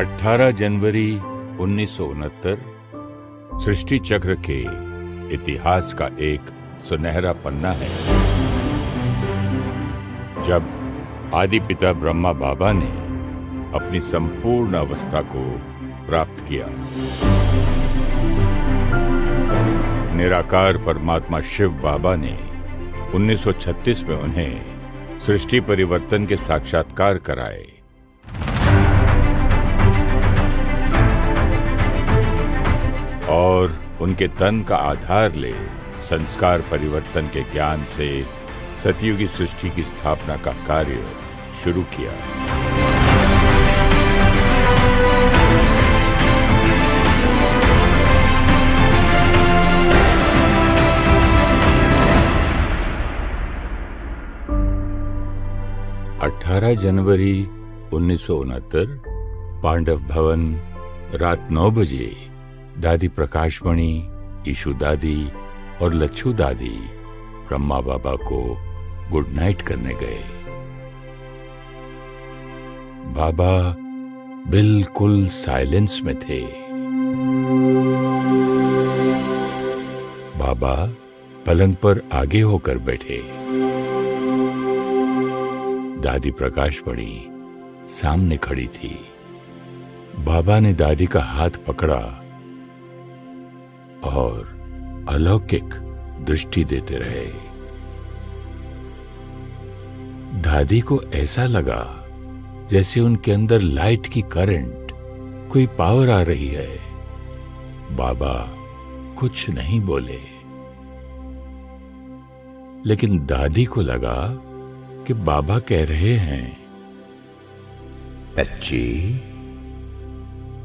18 जनवरी 1969 सृष्टि चक्र के इतिहास का एक सुनहरा पन्ना है, जब आदि पिता ब्रह्मा बाबा ने अपनी संपूर्ण अवस्था को प्राप्त किया। निराकार परमात्मा शिव बाबा ने 1936 में उन्हें सृष्टि परिवर्तन के साक्षात्कार कराए। और उनके तन का आधार ले संस्कार परिवर्तन के ज्ञान से सतयुगी सृष्टि की स्थापना का कार्य शुरू किया। अठारह जनवरी 1969 पांडव भवन, रात 9 बजे दादी प्रकाशमणि, ईशु दादी और लच्छू दादी ब्रह्मा बाबा को गुड नाइट करने गए। बाबा बिल्कुल साइलेंस में थे। बाबा पलंग पर आगे होकर बैठे। दादी प्रकाशमणि सामने खड़ी थी। बाबा ने दादी का हाथ पकड़ा और अलौकिक दृष्टि देते रहे। दादी को ऐसा लगा जैसे उनके अंदर लाइट की करंट, कोई पावर आ रही है। बाबा कुछ नहीं बोले, लेकिन दादी को लगा कि बाबा कह रहे हैं, बच्ची,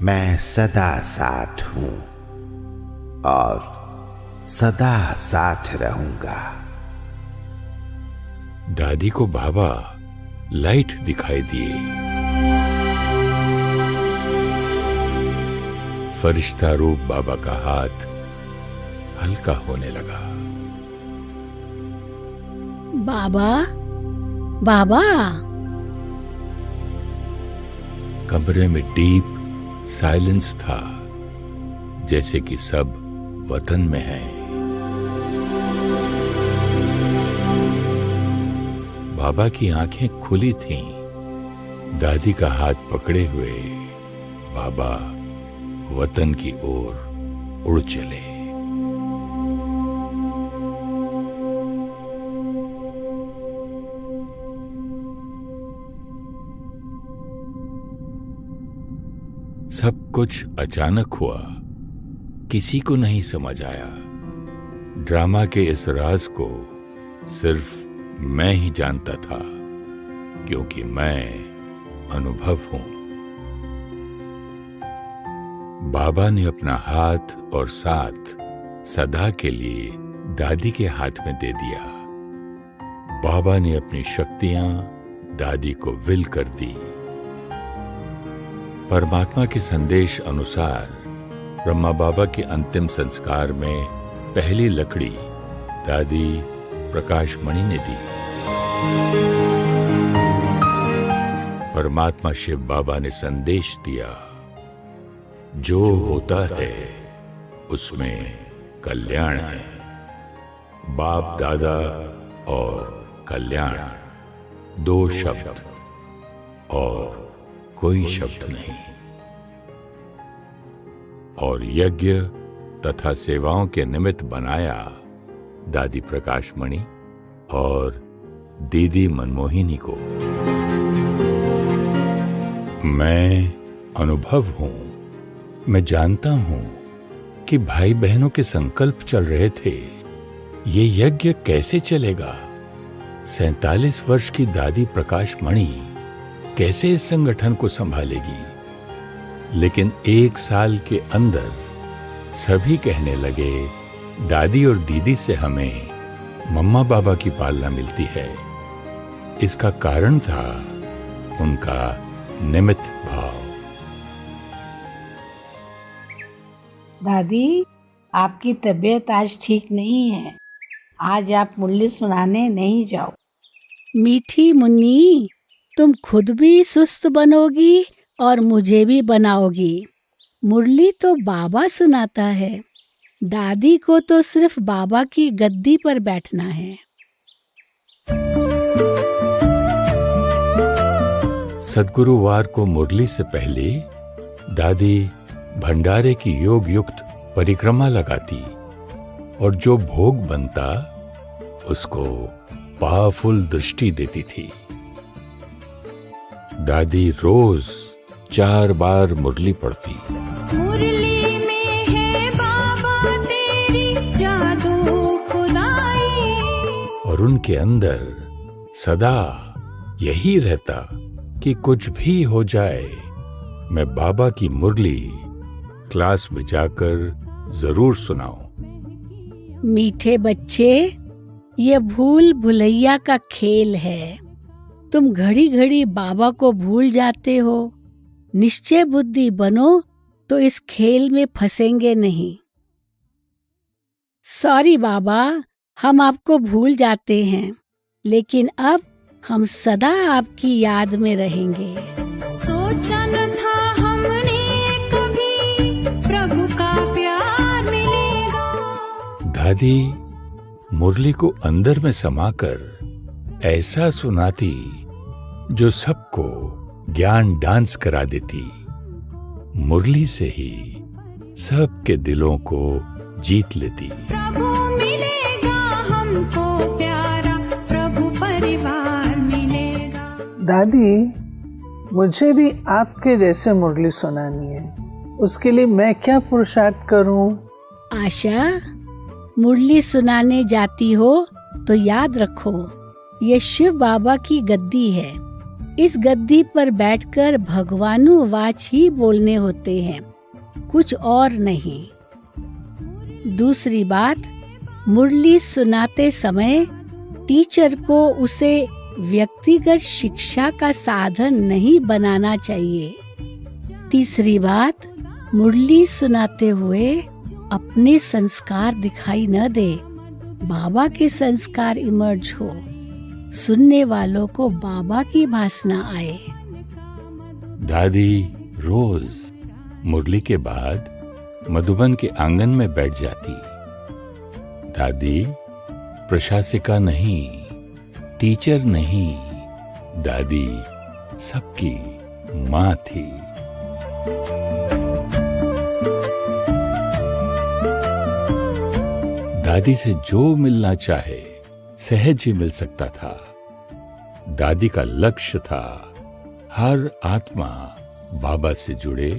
मैं सदा साथ हूं और सदा साथ रहूंगा। दादी को बाबा लाइट दिखाई दिए। फरिश्ता रूप बाबा का हाथ हल्का होने लगा। बाबा, बाबा। कमरे में डीप साइलेंस था, जैसे कि सब वतन में है। बाबा की आंखें खुली थीं। दादी का हाथ पकड़े हुए बाबा वतन की ओर उड़ चले। सब कुछ अचानक हुआ, किसी को नहीं समझ आया। ड्रामा के इस राज को सिर्फ मैं ही जानता था, क्योंकि मैं अनुभव हूं। बाबा ने अपना हाथ और साथ सदा के लिए दादी के हाथ में दे दिया। बाबा ने अपनी शक्तियां दादी को विल कर दी। परमात्मा के संदेश अनुसार ब्रह्मा बाबा के अंतिम संस्कार में पहली लकड़ी दादी प्रकाशमणि ने दी। परमात्मा शिव बाबा ने संदेश दिया, जो होता है उसमें कल्याण है। बाप दादा और कल्याण, दो शब्द और कोई शब्द नहीं। और यज्ञ तथा सेवाओं के निमित्त बनाया दादी प्रकाशमणि और दीदी मनमोहिनी को। मैं अनुभव हूं। मैं जानता हूं कि भाई बहनों के संकल्प चल रहे थे। ये यज्ञ कैसे चलेगा? 47 वर्ष की दादी प्रकाशमणि कैसे इस संगठन को संभालेगी? लेकिन 1 साल के अंदर सभी कहने लगे, दादी और दीदी से हमें मम्मा बाबा की पालना मिलती है। इसका कारण था उनका निमित्त भाव। दादी, आपकी तबीयत आज ठीक नहीं है। आज आप मुरली सुनाने नहीं जाओ। मीठी मुन्नी, तुम खुद भी सुस्त बनोगी और मुझे भी बनाओगी। मुरली तो बाबा सुनाता है, दादी को तो सिर्फ बाबा की गद्दी पर बैठना है। सद्गुरुवार को मुरली से पहले दादी भंडारे की योग युक्त परिक्रमा लगाती और जो भोग बनता उसको पावरफुल दृष्टि देती थी। दादी रोज 4 बार मुरली पढ़ती। मुरली में है बाबा तेरी जादू खुदाई, और उनके अंदर सदा यही रहता कि कुछ भी हो जाए, मैं बाबा की मुरली क्लास में जाकर जरूर सुनाऊं। मीठे बच्चे, ये भूल भुलैया का खेल है। तुम घड़ी घड़ी बाबा को भूल जाते हो। निश्चय बुद्धि बनो तो इस खेल में फंसेंगे नहीं। सॉरी बाबा, हम आपको भूल जाते हैं, लेकिन अब हम सदा आपकी याद में रहेंगे। सोचा न था हमने कभी प्रभु का प्यार मिलेगा। दादी मुरली को अंदर में समाकर ऐसा सुनाती जो सबको ज्ञान डांस करा देती। मुरली से ही सबके दिलों को जीत लेती। प्रभु मिलेगा हमको प्यारा, प्रभु परिवार मिलेगा। दादी, मुझे भी आपके जैसे मुरली सुनानी है। उसके लिए मैं क्या पुरुषार्थ करूं? आशा, मुरली सुनाने जाती हो तो याद रखो, ये शिव बाबा की गद्दी है। इस गद्दी पर बैठकर भगवानुवाच ही बोलने होते हैं, कुछ और नहीं। दूसरी बात, मुरली सुनाते समय टीचर को उसे व्यक्तिगत शिक्षा का साधन नहीं बनाना चाहिए। तीसरी बात, मुरली सुनाते हुए अपने संस्कार दिखाई न दे, बाबा के संस्कार इमर्ज हो, सुनने वालों को बाबा की भासना आए। दादी रोज मुरली के बाद मधुबन के आंगन में बैठ जाती। दादी प्रशासिका नहीं, टीचर नहीं, दादी सबकी माँ थी। दादी से जो मिलना चाहे सहज ही मिल सकता था। दादी का लक्ष्य था हर आत्मा बाबा से जुड़े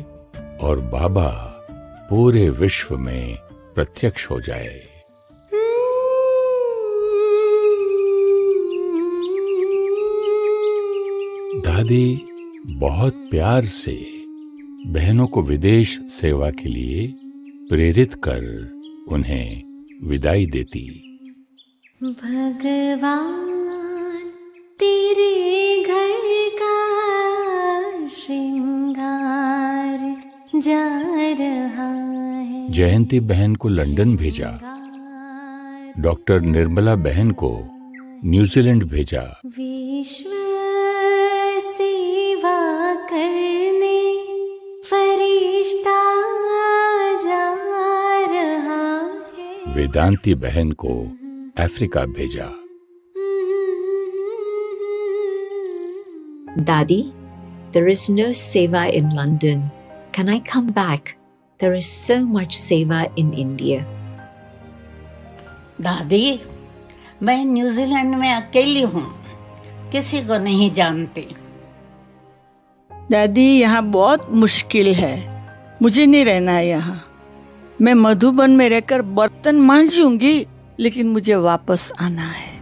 और बाबा पूरे विश्व में प्रत्यक्ष हो जाए। दादी बहुत प्यार से बहनों को विदेश सेवा के लिए प्रेरित कर उन्हें विदाई देती। भगवान तेरे घर का श्रृंगार जा रहा है। जयंती बहन को लंदन भेजा, डॉक्टर निर्मला बहन को न्यूजीलैंड भेजा। विश्व सेवा करने फरिश्ता जा रहा है। वेदांती बहन को अफ्रीका भेजा। Daddy, there is no seva in London. Can I come back? There is so much seva in India. दादी, मैं न्यूजीलैंड में अकेली हूँ, किसी को नहीं जानती। दादी, यहाँ बहुत मुश्किल है, मुझे नहीं रहना है यहाँ। मैं मधुबन में रहकर बर्तन मांजूंगी, लेकिन मुझे वापस आना है।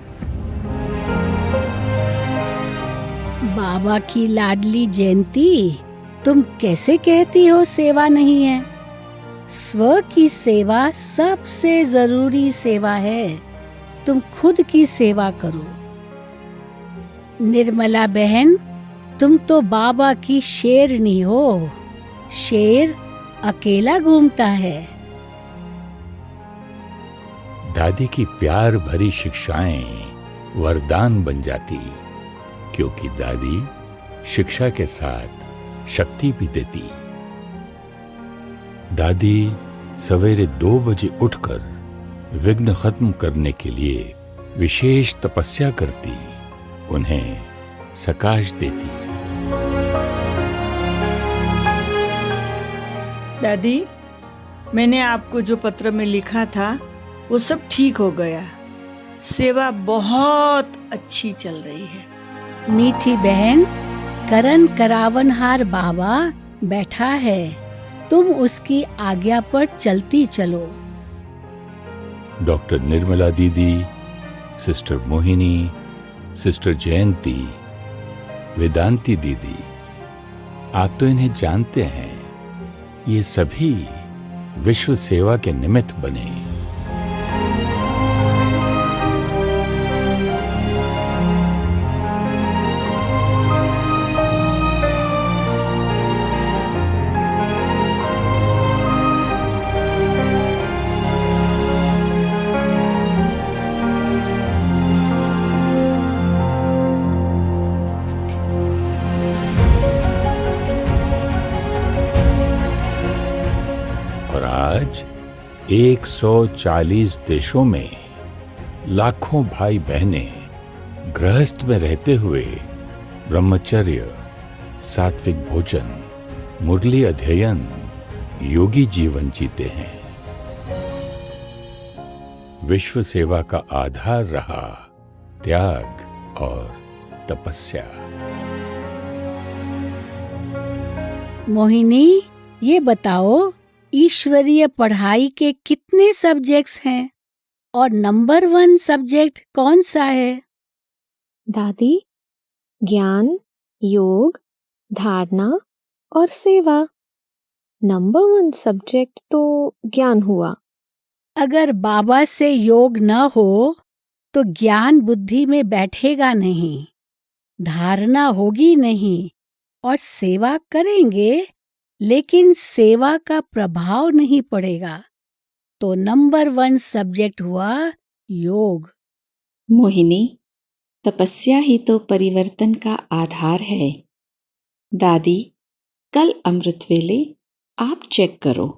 बाबा की लाडली जयंती, तुम कैसे कहती हो सेवा नहीं है? स्व की सेवा सबसे जरूरी सेवा है। तुम खुद की सेवा करो। निर्मला बहन, तुम तो बाबा की शेरनी हो। शेर अकेला घूमता है। दादी की प्यार भरी शिक्षाएं वरदान बन जाती, क्योंकि दादी शिक्षा के साथ शक्ति भी देती। दादी सवेरे 2 बजे उठकर विघ्न खत्म करने के लिए विशेष तपस्या करती, उन्हें सकाश देती। दादी, मैंने आपको जो पत्र में लिखा था वो सब ठीक हो गया। सेवा बहुत अच्छी चल रही है। मीठी बहन, करण करावनहार बाबा बैठा है, तुम उसकी आज्ञा पर चलती चलो। डॉक्टर निर्मला दीदी, सिस्टर मोहिनी, सिस्टर जयंती, वेदांती दीदी, आप तो इन्हें जानते हैं। ये सभी विश्व सेवा के निमित्त बने। और आज 140 देशों में लाखों भाई बहनें गृहस्थ में रहते हुए ब्रह्मचर्य, सात्विक भोजन, मुरली अध्ययन, योगी जीवन जीते हैं। विश्व सेवा का आधार रहा त्याग और तपस्या। मोहिनी, ये बताओ, ईश्वरीय पढ़ाई के कितने सब्जेक्ट्स हैं और नंबर 1 सब्जेक्ट कौन सा है? दादी, ज्ञान, योग, धारणा और सेवा। नंबर 1 सब्जेक्ट तो ज्ञान हुआ। अगर बाबा से योग न हो तो ज्ञान बुद्धि में बैठेगा नहीं, धारणा होगी नहीं, और सेवा करेंगे लेकिन सेवा का प्रभाव नहीं पड़ेगा। तो नंबर 1 सब्जेक्ट हुआ योग। मोहिनी, तपस्या ही तो परिवर्तन का आधार है। दादी, कल अमृत वेले आप चेक करो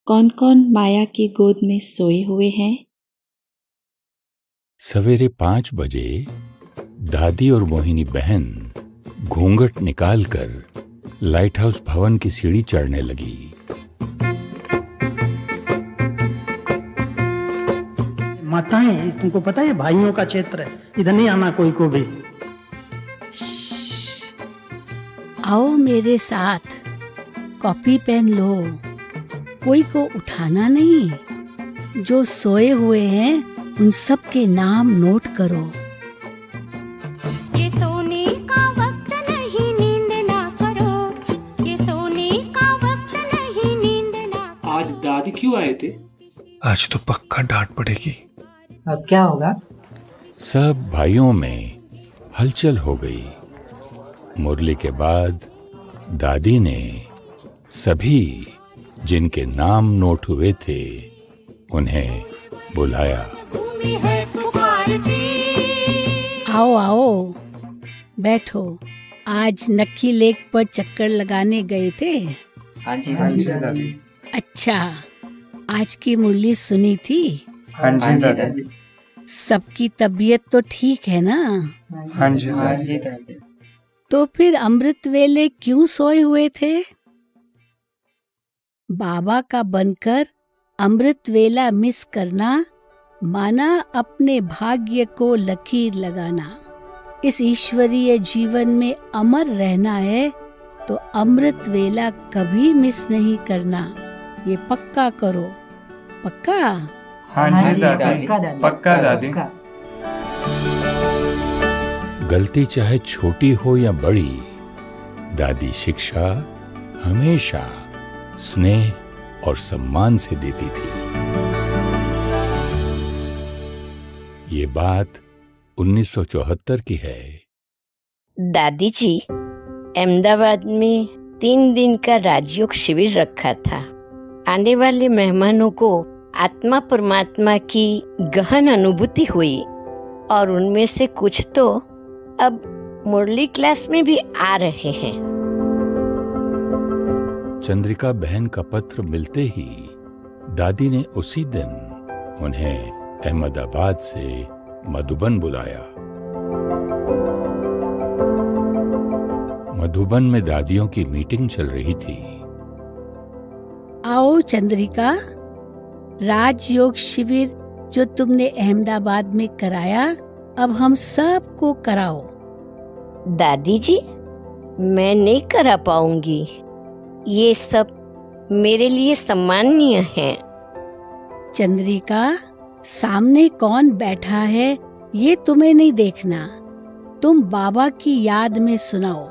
कौन कौन माया की गोद में सोए हुए हैं। सवेरे 5 बजे दादी और मोहिनी बहन घूंघट निकालकर लाइट हाउस भवन की सीढ़ी चढ़ने लगी। माताएं, तुमको पता है भाइयों का क्षेत्र है, इधर नहीं आना कोई को भी। आओ मेरे साथ, कॉपी पेन लो, कोई को उठाना नहीं। जो सोए हुए हैं उन सब के नाम नोट करो। ये सोने का वक्त नहीं, नींद ना करो। ये सोने का वक्त नहीं, नींद ना करो। आज दादी क्यों आए थे? आज तो पक्का डांट पड़ेगी। अब क्या होगा? सब भाइयों में हलचल हो गई। मुरली के बाद दादी ने सभी जिनके नाम नोट हुए थे उन्हें बुलाया। आओ आओ, बैठो। आज नक्की लेक पर चक्कर लगाने गए थे? हाँ जी दादी। अच्छा, आज की मुरली सुनी थी? हाँ जी दादी। सबकी तबीयत तो ठीक है ना? हाँ जी दादी। तो फिर अमृत वेले क्यों सोए हुए थे? बाबा का बनकर अमृत वेला मिस करना माना अपने भाग्य को लकीर लगाना। इस ईश्वरीय जीवन में अमर रहना है तो अमृत वेला कभी मिस नहीं करना। ये पक्का करो। पक्का? हाँ जी दादी, पक्का दादी। गलती चाहे छोटी हो या बड़ी, दादी शिक्षा हमेशा स्नेह और सम्मान से देती थी। ये बात 1974 की है। दादी जी, अहमदाबाद में 3 दिन का राजयोग शिविर रखा था। आने वाले मेहमानों को आत्मा परमात्मा की गहन अनुभूति हुई और उनमें से कुछ तो अब मुरली क्लास में भी आ रहे हैं। चंद्रिका बहन का पत्र मिलते ही दादी ने उसी दिन उन्हें अहमदाबाद से मधुबन बुलाया। मधुबन में दादियों की मीटिंग चल रही थी। आओ चंद्रिका, राजयोग शिविर जो तुमने अहमदाबाद में कराया, अब हम सबको कराओ। दादी जी, मैं नहीं करा पाऊंगी। ये सब मेरे लिए सम्माननीय है। चंद्रिका, सामने कौन बैठा है ये तुम्हें नहीं देखना, तुम बाबा की याद में सुनाओ।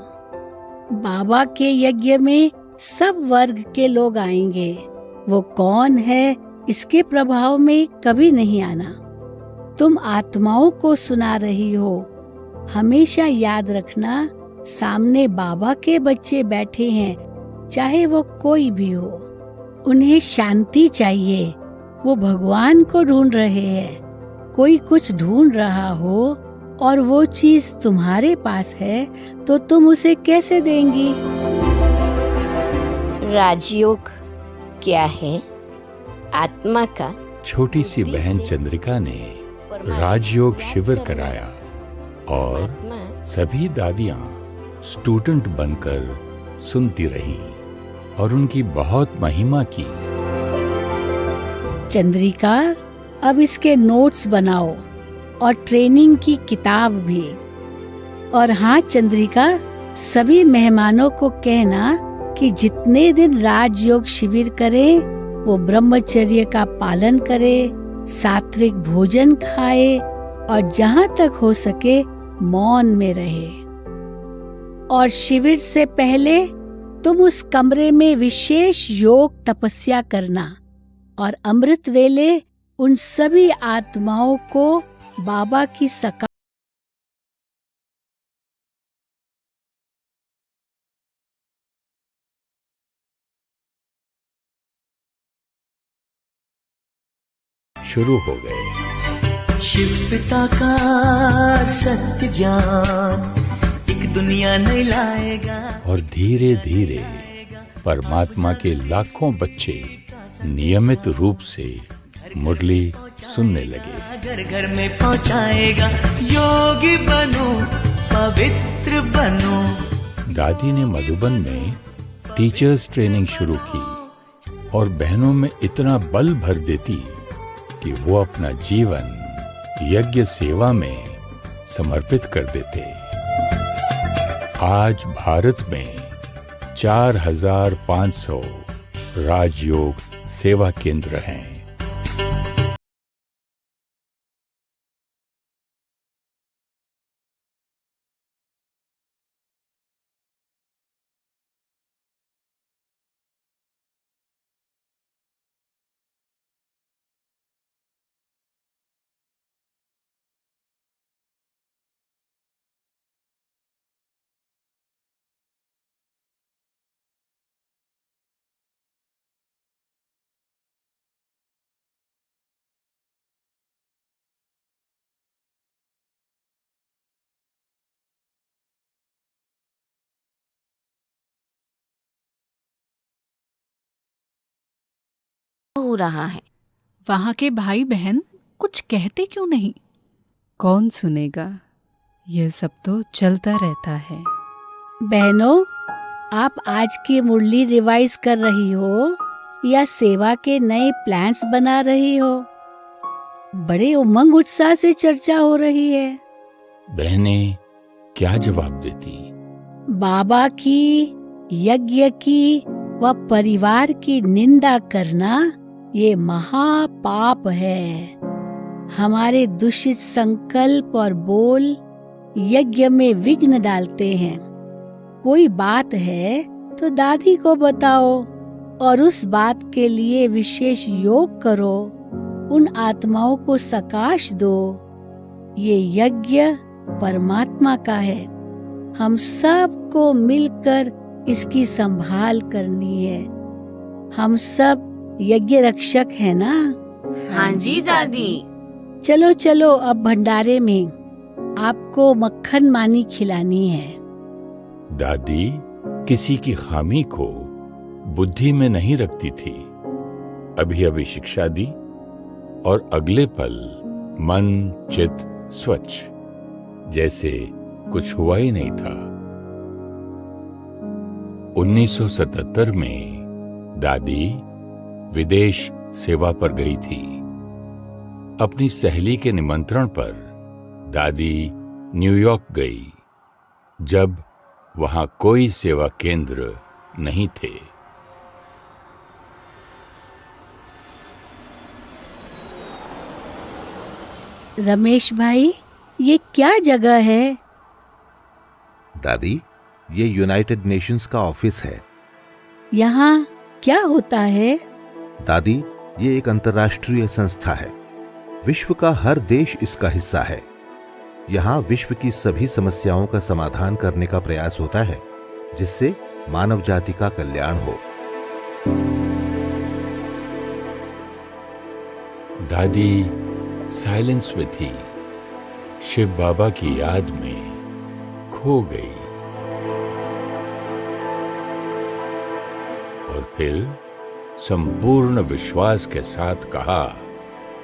बाबा के यज्ञ में सब वर्ग के लोग आएंगे। वो कौन है इसके प्रभाव में कभी नहीं आना। तुम आत्माओं को सुना रही हो। हमेशा याद रखना, सामने बाबा के बच्चे बैठे हैं, चाहे वो कोई भी हो। उन्हें शांति चाहिए, वो भगवान को ढूंढ रहे हैं। कोई कुछ ढूंढ रहा हो और वो चीज तुम्हारे पास है तो तुम उसे कैसे देंगी? राजयोग क्या है? आत्मा का। छोटी सी बहन चंद्रिका ने राजयोग शिविर कराया और सभी दादियां स्टूडेंट बनकर सुनती रही और उनकी बहुत महिमा की। चंद्रिका, अब इसके नोट्स बनाओ और ट्रेनिंग की किताब भी। और हाँ चंद्रिका, सभी मेहमानों को कहना कि जितने दिन राजयोग शिविर करें वो ब्रह्मचर्य का पालन करे, सात्विक भोजन खाए और जहाँ तक हो सके मौन में रहे। और शिविर से पहले तुम उस कमरे में विशेष योग तपस्या करना और अमृत वेले उन सभी आत्माओं को बाबा की सका शुरू हो गए। शिव पिता का सत्य ज्ञान एक दुनिया नहीं लाएगा। और धीरे धीरे परमात्मा के लाखों बच्चे नियमित रूप से मुरली सुनने लगे। घर घर में पहुंचाएगा। योगी बनो, पवित्र बनो। दादी ने मधुबन में टीचर्स ट्रेनिंग शुरू की और बहनों में इतना बल भर देती कि वो अपना जीवन यज्ञ सेवा में समर्पित कर देते। आज भारत में 4500 राजयोग सेवा केंद्र हैं। हो रहा है। वहाँ के भाई बहन कुछ कहते क्यों नहीं? कौन सुनेगा? यह सब तो चलता रहता है। बहनों, आप आज की मुरली रिवाइज कर रही हो या सेवा के नए प्लान्स बना रही हो? बड़े उमंग उत्साह से चर्चा हो रही है। बहनें क्या जवाब देती? बाबा की, यज्ञ की व परिवार की निंदा करना ये महापाप है। हमारे दूषित संकल्प और बोल यज्ञ में विघ्न डालते हैं। कोई बात है तो दादी को बताओ और उस बात के लिए विशेष योग करो। उन आत्माओं को सकाश दो। ये यज्ञ परमात्मा का है। हम सबको मिलकर इसकी संभाल करनी है। हम सब यज्ञ रक्षक है ना? हाँ जी दादी। चलो चलो, अब भंडारे में आपको मक्खन मानी खिलानी है। दादी किसी की खामी को बुद्धि में नहीं रखती थी। अभी अभी शिक्षा दी और अगले पल मन चित स्वच्छ, जैसे कुछ हुआ ही नहीं था। 1977 में दादी विदेश सेवा पर गई थी। अपनी सहेली के निमंत्रण पर दादी न्यूयॉर्क गई, जब वहां कोई सेवा केंद्र नहीं थे। रमेश भाई, ये क्या जगह है? दादी, ये यूनाइटेड नेशंस का ऑफिस है। यहाँ क्या होता है? दादी, ये एक अंतर्राष्ट्रीय संस्था है। विश्व का हर देश इसका हिस्सा है। यहाँ विश्व की सभी समस्याओं का समाधान करने का प्रयास होता है, जिससे मानव जाति का कल्याण हो। दादी साइलेंस में थी, शिव बाबा की याद में खो गई। और फिर संपूर्ण विश्वास के साथ कहा,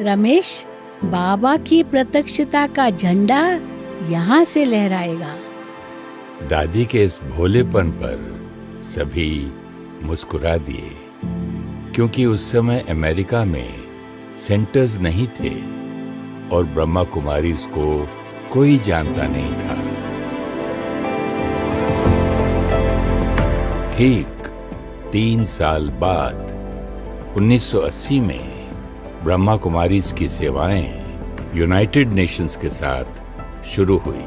रमेश, बाबा की प्रत्यक्षता का झंडा यहाँ से लहराएगा। दादी के इस भोलेपन पर सभी मुस्कुरा दिए, क्योंकि उस समय अमेरिका में सेंटर्स नहीं थे और ब्रह्मा कुमारीज को कोई जानता नहीं था। ठीक 3 साल बाद 1980 में ब्रह्मा कुमारीज की सेवाएं यूनाइटेड नेशंस के साथ शुरू हुई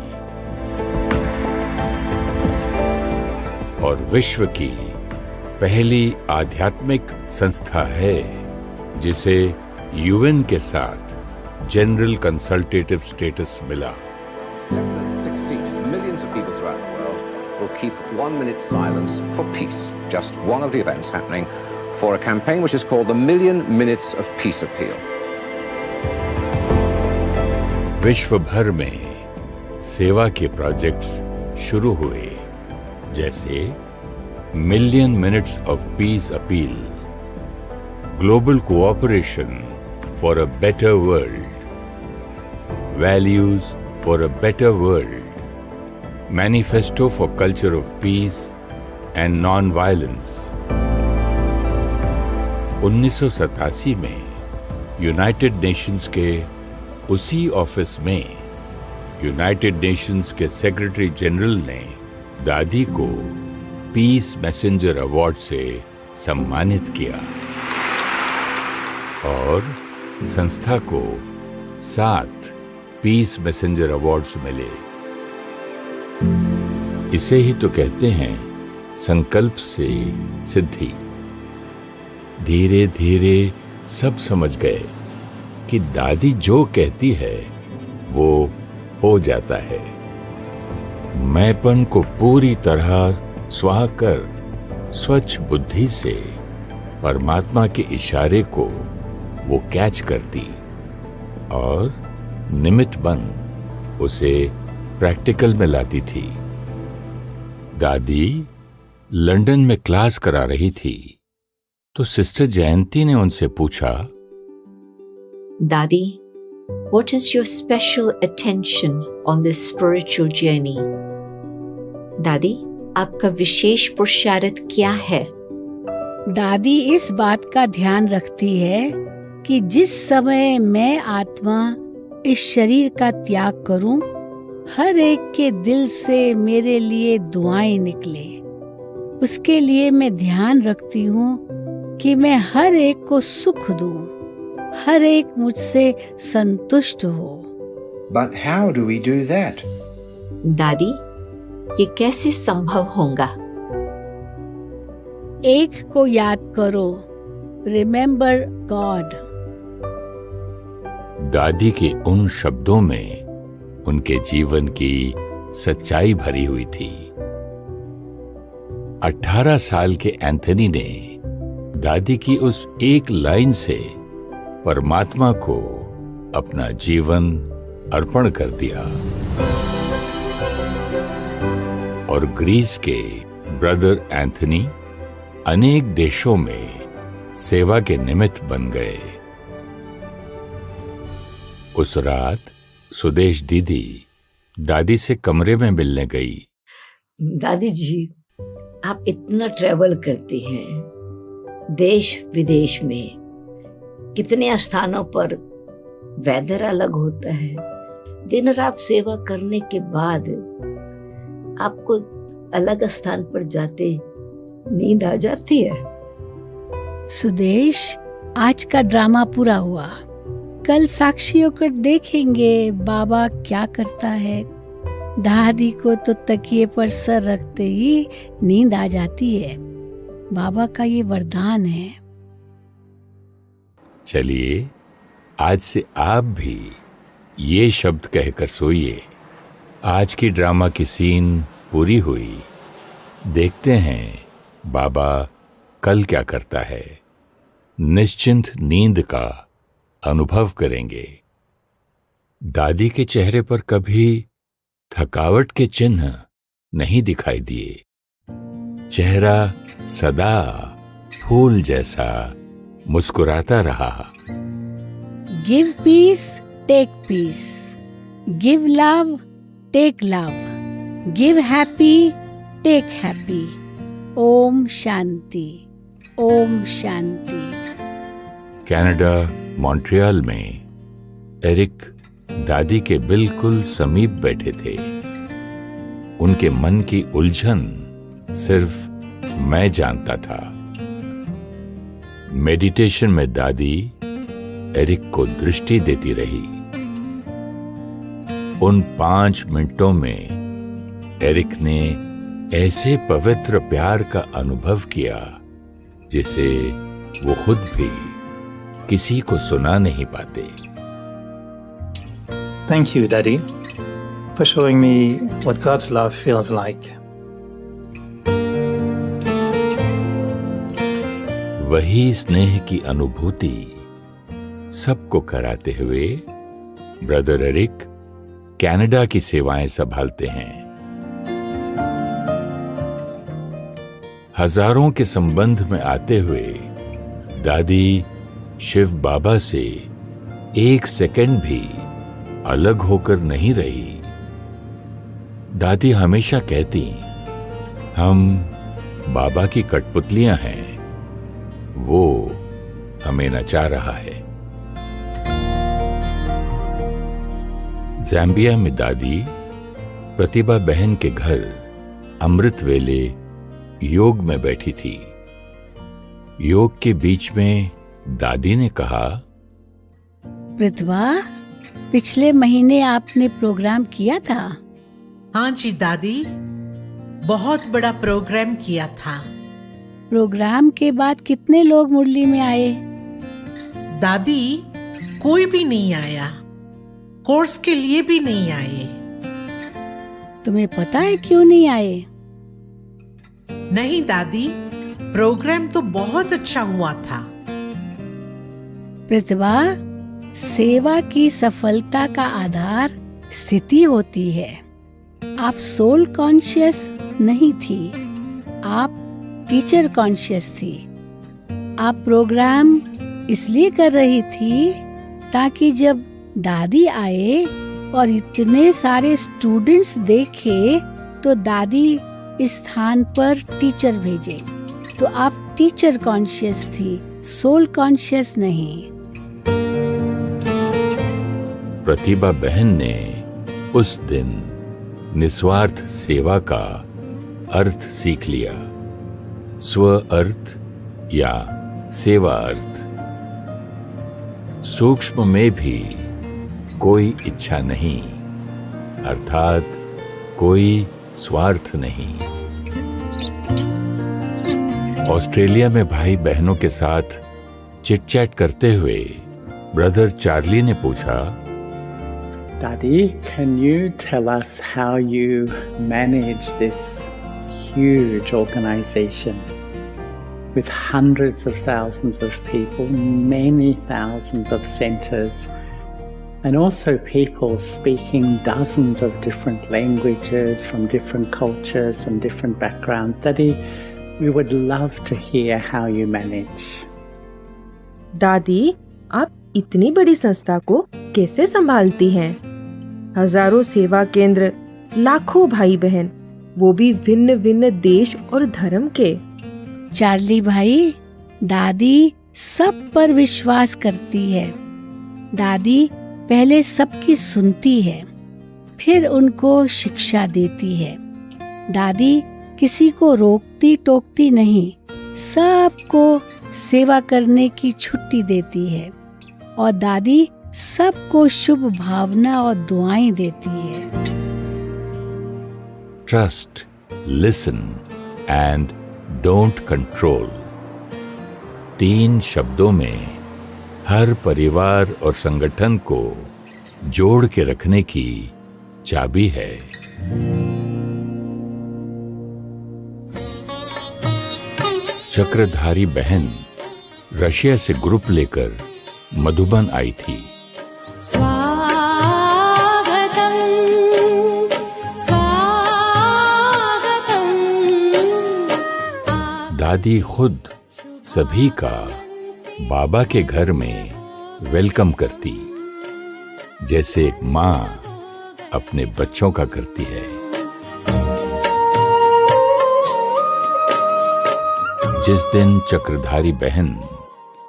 और विश्व की पहली आध्यात्मिक संस्था है जिसे यूएन के साथ जनरल कंसल्टेटिव स्टेटस मिला। Millions of people throughout the world will keep 1 minute silence for peace, just one of the events happening, for a campaign which is called the Million Minutes of Peace Appeal. विश्व भर में सेवा के projects शुरू हुए, जैसे million minutes of peace appeal, global cooperation for a better world, values for a better world, manifesto for culture of peace and non violence. 1987 में United Nations के उसी ऑफिस में यूनाइटेड नेशंस के सेक्रेटरी जनरल ने दादी को piece messenger award से सम्मानित किया और संस्था को 7 पीस मैसेंजर अवार्ड्स मिले। इसे ही तो कहते हैं संकल्प से सिद्धि। धीरे धीरे सब समझ गए कि दादी जो कहती है वो हो जाता है। मैंपन को पूरी तरह स्वाह कर स्वच्छ बुद्धि से परमात्मा के इशारे को वो कैच करती और निमित्त बन उसे प्रैक्टिकल में लाती थी। दादी लंदन में क्लास करा रही थी तो सिस्टर जयंती ने उनसे पूछा, दादी, what is your special attention on this spiritual journey? दादी, आपका विशेष पुरुषार्थ क्या है? दादी इस बात का ध्यान रखती है कि जिस समय मैं आत्मा इस शरीर का त्याग करूं, हर एक के दिल से मेरे लिए दुआएं निकले। उसके लिए मैं ध्यान रखती हूँ कि मैं हर एक को सुख दूं, हर एक मुझसे संतुष्ट हो। But how do we do that? दादी, ये कैसे संभव होगा? एक को याद करो, रिमेम्बर गॉड। दादी के उन शब्दों में उनके जीवन की सच्चाई भरी हुई थी। 18 साल के एंथनी ने दादी की उस एक लाइन से परमात्मा को अपना जीवन अर्पण कर दिया और ग्रीस के ब्रदर एंथनी अनेक देशों में सेवा के निमित्त बन गए। उस रात सुदेश दीदी दादी से कमरे में मिलने गई। दादी जी, आप इतना ट्रैवल करती हैं, देश विदेश में कितने स्थानों पर वेदर अलग होता है, दिन रात सेवा करने के बाद आपको अलग स्थान पर जाते नींद आ जाती है? सुदेश, आज का ड्रामा पूरा हुआ, कल साक्षी होकर देखेंगे बाबा क्या करता है। दादी को तो तकिए पर सर रखते ही नींद आ जाती है, बाबा का ये वरदान है। चलिए, आज से आप भी ये शब्द कहकर सोइए। आज की ड्रामा की सीन पूरी हुई, देखते हैं बाबा कल क्या करता है। निश्चिंत नींद का अनुभव करेंगे। दादी के चेहरे पर कभी थकावट के चिन्ह नहीं दिखाई दिए। चेहरा सदा फूल जैसा मुस्कुराता रहा। Give peace, take peace, give love, take love, give happy, take happy. ओम शांति, ओम शांति। कनाडा मॉन्ट्रियल में एरिक दादी के बिल्कुल समीप बैठे थे। उनके मन की उलझन सिर्फ मैं जानता था। मेडिटेशन में दादी एरिक को दृष्टि देती रही। उन 5 मिनटों में एरिक ने ऐसे पवित्र प्यार का अनुभव किया जिसे वो खुद भी किसी को सुना नहीं पाते। Thank you, Daddy, for showing me what God's love feels like. वही स्नेह की अनुभूति सबको कराते हुए ब्रदर एरिक कनाडा की सेवाएं संभालते हैं। हजारों के संबंध में आते हुए दादी शिव बाबा से 1 सेकंड भी अलग होकर नहीं रही। दादी हमेशा कहती, हम बाबा की कठपुतलियां हैं, वो हमें नचा रहा है। ज़ाम्बिया में दादी प्रतिभा बहन के घर अमृत वेले योग में बैठी थी। योग के बीच में दादी ने कहा, प्रतिभा, पिछले महीने आपने प्रोग्राम किया था। हाँ जी दादी, बहुत बड़ा प्रोग्राम किया था। प्रोग्राम के बाद कितने लोग मुरली में आए? दादी, कोई भी नहीं आया, कोर्स के लिए भी नहीं आए। तुम्हें पता है क्यों नहीं आए? नहीं दादी, प्रोग्राम तो बहुत अच्छा हुआ था। प्रतिभा, सेवा की सफलता का आधार स्थिति होती है। आप सोल कॉन्शियस नहीं थी, आप टीचर कॉन्शियस थी। आप प्रोग्राम इसलिए कर रही थी ताकि जब दादी आए और इतने सारे स्टूडेंट्स देखे तो दादी इस स्थान पर टीचर भेजे। तो आप टीचर कॉन्शियस थी, सोल कॉन्शियस नहीं। प्रतिभा बहन ने उस दिन निस्वार्थ सेवा का अर्थ सीख लिया। स्व अर्थ या सेवा अर्थ। सूक्ष्म में भी कोई इच्छा नहीं, अर्थात कोई स्वार्थ नहीं। ऑस्ट्रेलिया में भाई बहनों के साथ चिट-चैट करते हुए ब्रदर चार्ली ने पूछा, Daddy, can you tell us how you manage this huge organization with hundreds of thousands of people, many thousands of centers, and also people speaking dozens of different languages from different cultures and different backgrounds? Daddy, We would love to hear how you manage. दादी, आप इतनी बड़ी संस्था को कैसे संभालती हैं? हजारों सेवा केंद्र, लाखों भाई बहन, वो भी भिन्न भिन्न देश और धर्म के। चार्ली भाई, दादी सब पर विश्वास करती है। दादी पहले सबकी सुनती है, फिर उनको शिक्षा देती है। दादी किसी को रोकती टोकती नहीं, सबको सेवा करने की छुट्टी देती है और दादी सबको शुभ भावना और दुआएं देती है। Trust, listen and don't control, 3 शब्दों में हर परिवार और संगठन को जोड़ के रखने की चाबी है। चक्रधारी बहन रशिया से ग्रुप लेकर मधुबन आई थी। दादी खुद सभी का बाबा के घर में वेलकम करती, जैसे एक माँ अपने बच्चों का करती है। जिस दिन चक्रधारी बहन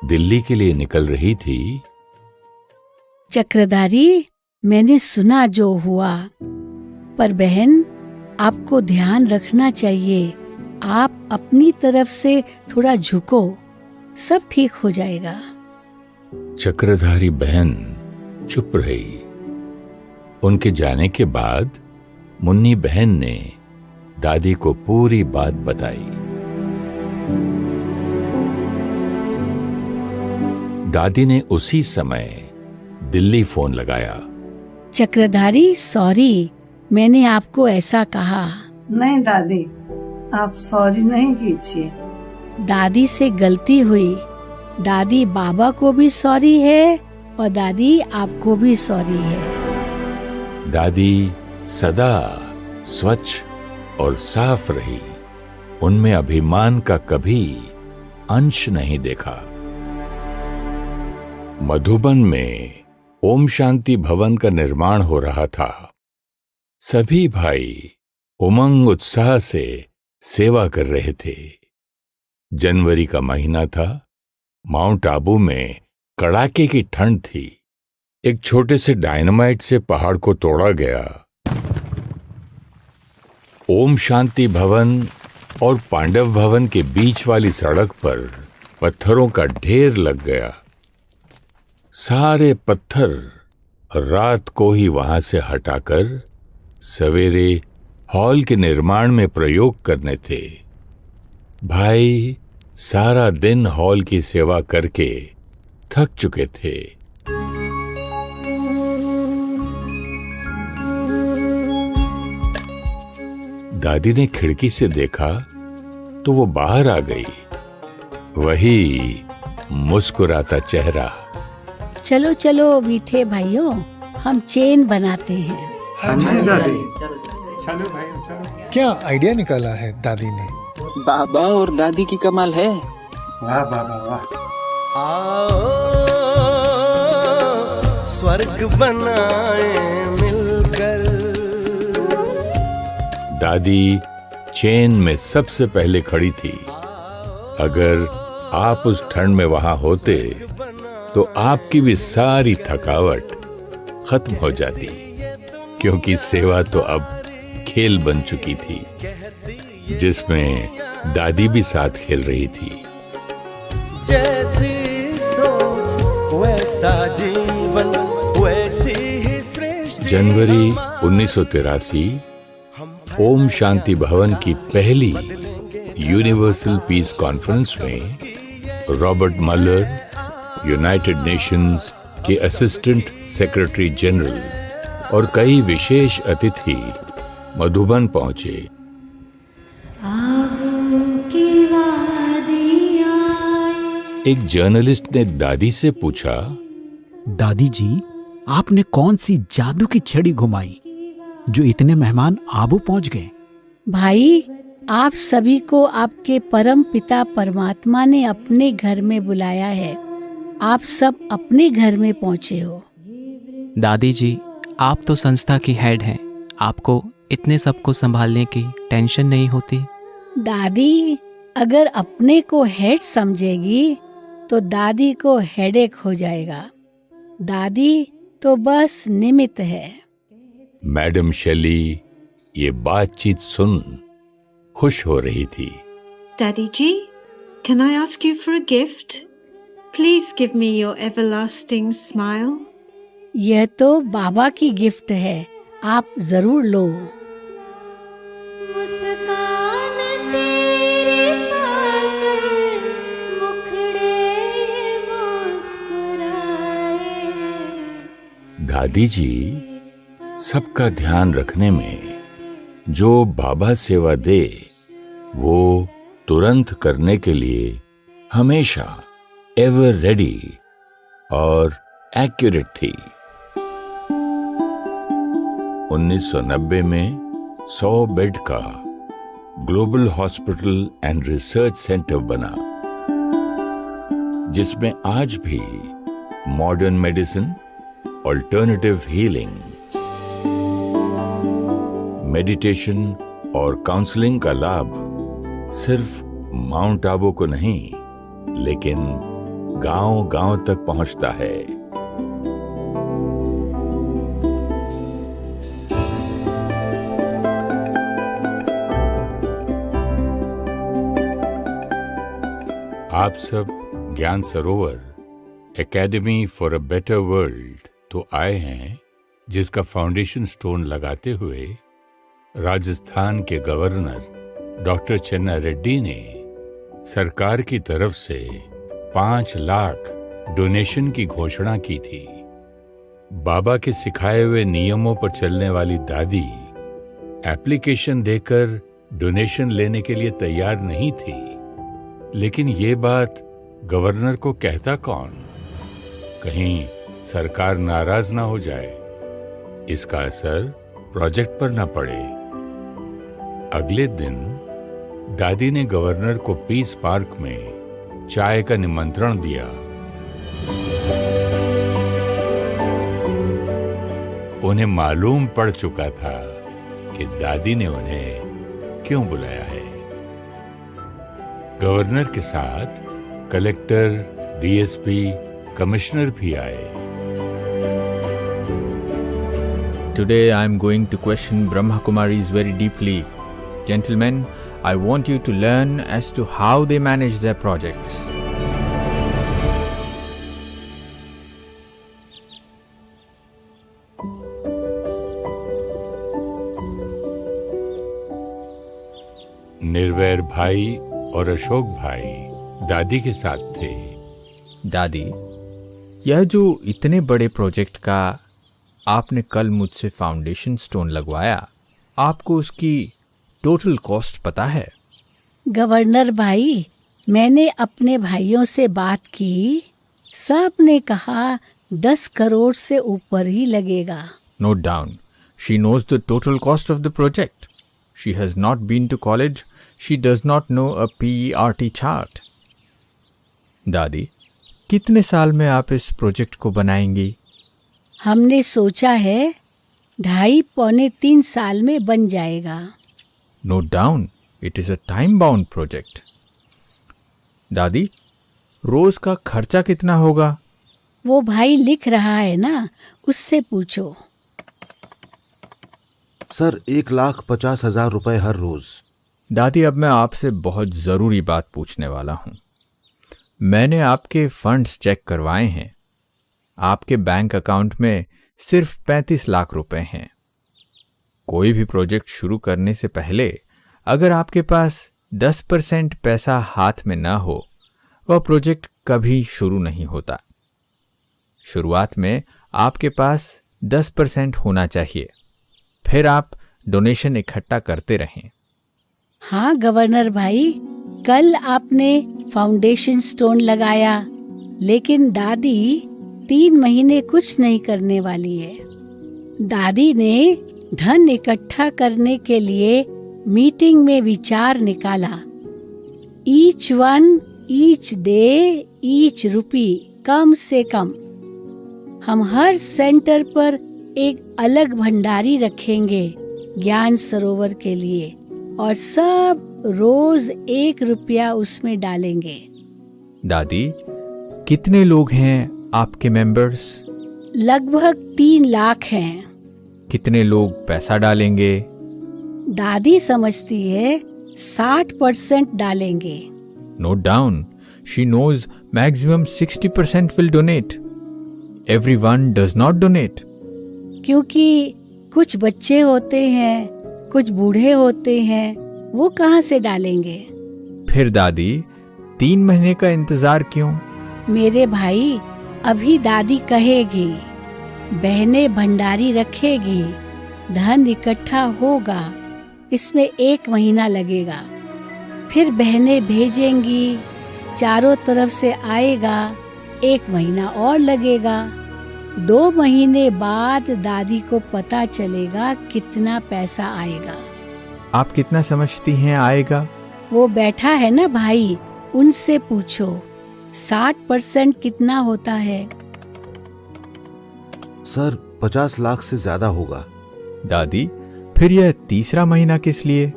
दिल्ली के लिए निकल रही थी, चक्रधारी, मैंने सुना जो हुआ, पर बहन आपको ध्यान रखना चाहिए। आप अपनी तरफ से थोड़ा झुको, सब ठीक हो जाएगा। चक्रधारी बहन चुप रही। उनके जाने के बाद मुन्नी बहन ने दादी को पूरी बात बताई। दादी ने उसी समय दिल्ली फोन लगाया। चक्रधारी, सॉरी, मैंने आपको ऐसा कहा। नहीं दादी, आप सॉरी नहीं कीजिए। दादी से गलती हुई। दादी बाबा को भी सॉरी है और दादी आपको भी सॉरी है। दादी सदा स्वच्छ और साफ रही। उनमें अभिमान का कभी अंश नहीं देखा। मधुबन में ओम शांति भवन का निर्माण हो रहा था। सभी भाई उमंग उत्साह से सेवा कर रहे थे। जनवरी का महीना था। माउंट आबू में कड़ाके की ठंड थी। एक छोटे से डायनामाइट से पहाड़ को तोड़ा गया। ओम शांति भवन और पांडव भवन के बीच वाली सड़क पर पत्थरों का ढेर लग गया। सारे पत्थर रात को ही वहां से हटाकर सवेरे हॉल के निर्माण में प्रयोग करने थे। भाई सारा दिन हॉल की सेवा करके थक चुके थे। दादी ने खिड़की से देखा तो वो बाहर आ गई। वही मुस्कुराता चेहरा। चलो चलो मीठे भाइयों, हम चेन बनाते हैं। हाँ जी दादी, चलो भाई चलो। क्या आइडिया निकाला है दादी ने? बाबा और दादी की कमाल है। वाह बाबा वाह। आओ स्वर्ग बनाए मिलकर। दादी चेन में सबसे पहले खड़ी थी। अगर आप उस ठंड में वहां होते तो आपकी भी सारी थकावट खत्म हो जाती, क्योंकि सेवा तो अब खेल बन चुकी थी, जिसमें दादी भी साथ खेल रही थी। जैसी सोच वैसा जीवन, वैसी ही श्रेष्ठ। जनवरी 1983 ओम शांति भवन की पहली यूनिवर्सल पीस कॉन्फ्रेंस में रॉबर्ट मलर, यूनाइटेड नेशंस के असिस्टेंट सेक्रेटरी जनरल और कई विशेष अतिथि मधुबन पहुंचे। एक जर्नलिस्ट ने दादी से पूछा, दादी जी, आपने कौन सी जादू की छड़ी घुमाई जो इतने मेहमान आबू पहुंच गए? भाई, आप सभी को आपके परम पिता परमात्मा ने अपने घर में बुलाया है। आप सब अपने घर में पहुँचे हो। दादी जी, आप तो संस्था की हेड हैं, आपको इतने सबको संभालने की टेंशन नहीं होती? दादी अगर अपने को हेड समझेगी तो दादी को हेडेक हो जाएगा। दादी तो बस निमित्त है। मैडम शेली ये बातचीत सुन खुश हो रही थी। Daddy Ji, can I ask you for a gift? Please give me your everlasting smile. यह तो बाबा की गिफ्ट है, आप जरूर लो। दादी जी सबका ध्यान रखने में जो बाबा सेवा दे वो तुरंत करने के लिए हमेशा एवर रेडी और एक्यूरेट थी। 1990 में 100 बेड का global hospital and research centre बना, जिसमें आज भी modern medicine, alternative healing, meditation और काउंसलिंग का लाभ सिर्फ माउंट आबू को नहीं लेकिन गांव-गांव तक पहुंचता है। आप सब ज्ञान सरोवर academy for a better world तो आए हैं, जिसका फाउंडेशन स्टोन लगाते हुए राजस्थान के गवर्नर डॉक्टर चन्ना रेड्डी ने सरकार की तरफ से 5 लाख डोनेशन की घोषणा की थी। बाबा के सिखाए हुए नियमों पर चलने वाली दादी एप्लीकेशन देकर डोनेशन लेने के लिए तैयार नहीं थी, लेकिन ये बात गवर्नर को कहता कौन? कहीं सरकार नाराज ना हो जाए, इसका असर प्रोजेक्ट पर ना पड़े। अगले दिन दादी ने गवर्नर को पीस पार्क में चाय का निमंत्रण दिया। उन्हें मालूम पड़ चुका था कि दादी ने उन्हें क्यों बुलाया है। गवर्नर के साथ कलेक्टर, डीएसपी, कमिश्नर भी आए। Today I am going to question Brahma Kumaris very deeply. Gentlemen, I want you to learn as to how they manage their projects. निर्वैर भाई और अशोक भाई दादी के साथ थे। दादी, यह जो इतने बड़े प्रोजेक्ट का आपने कल मुझसे फाउंडेशन स्टोन लगवाया, आपको उसकी टोटल कॉस्ट पता है? गवर्नर भाई, मैंने अपने भाइयों से बात की, सब ने कहा 10 करोड़ से ऊपर ही लगेगा। Note down. She knows the total cost of the project. She has not been to college. She does not know a PERT chart. दादी, कितने साल में आप इस प्रोजेक्ट को बनाएंगी? हमने सोचा है 2.5-3 साल में बन जाएगा। Note down. It is a time-bound project. दादी, रोज का खर्चा कितना होगा? वो भाई लिख रहा है ना, उससे पूछो। सर, 1,50,000 रुपए हर रोज। दादी, अब मैं आपसे बहुत जरूरी बात पूछने वाला हूं। मैंने आपके फंड्स चेक करवाए हैं। आपके बैंक अकाउंट में सिर्फ 35 लाख रुपए हैं। कोई भी प्रोजेक्ट शुरू करने से पहले अगर आपके पास 10% पैसा हाथ में ना हो, वह प्रोजेक्ट कभी शुरू नहीं होता। शुरुआत में आपके पास 10% होना चाहिए, फिर आप डोनेशन इकट्ठा करते रहें। हाँ गवर्नर भाई, कल आपने फाउंडेशन स्टोन लगाया, लेकिन दादी 3 महीने कुछ नहीं करने वाली है। दादी ने धन इकट्ठा करने के लिए मीटिंग में विचार निकाला। Each one, each day, each rupee, कम से कम। हम हर सेंटर पर एक अलग भंडारी रखेंगे ज्ञान सरोवर के लिए, और सब रोज 1 रुपया उसमें डालेंगे। दादी, कितने लोग हैं आपके मेंबर्स? लगभग 3 लाख हैं। कितने लोग पैसा डालेंगे? दादी समझती है 60% डालेंगे। Note down. She knows maximum 60% will donate. Everyone does not donate. क्योंकि कुछ बच्चे होते हैं, कुछ बूढ़े होते हैं, वो कहाँ से डालेंगे? फिर दादी, 3 महीने का इंतजार क्यों? मेरे भाई, अभी दादी कहेगी, बहनें भंडारी रखेगी, धन इकट्ठा होगा, इसमें 1 महीना लगेगा। फिर बहनें भेजेंगी, चारों तरफ से आएगा, 1 महीना और लगेगा। 2 महीने बाद दादी को पता चलेगा कितना पैसा आएगा। आप कितना समझती हैं आएगा? वो बैठा है ना भाई, उनसे पूछो 60% कितना होता है? सर, 50 लाख से ज्यादा होगा। दादी, फिर यह तीसरा महीना किस लिए?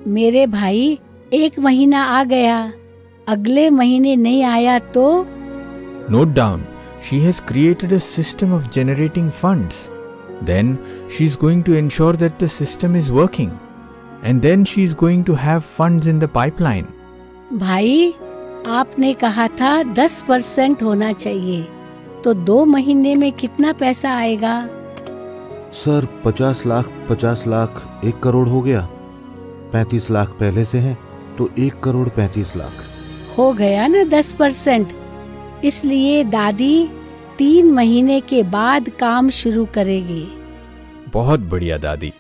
मेरे भाई, 1 महीना आ गया, अगले महीने नहीं आया तो? Note down. She has created a system of generating funds. Then she is going to ensure that the system is working. And then she is going to have funds in the pipeline. भाई, आपने कहा था 10% होना चाहिए, तो 2 महीने में कितना पैसा आएगा? सर, 50 लाख, 1 करोड़ हो गया। 35 लाख पहले से हैं, तो 1 करोड़ 35 लाख हो गया ना 10%। इसलिए दादी 3 महीने के बाद काम शुरू करेगी। बहुत बढ़िया दादी,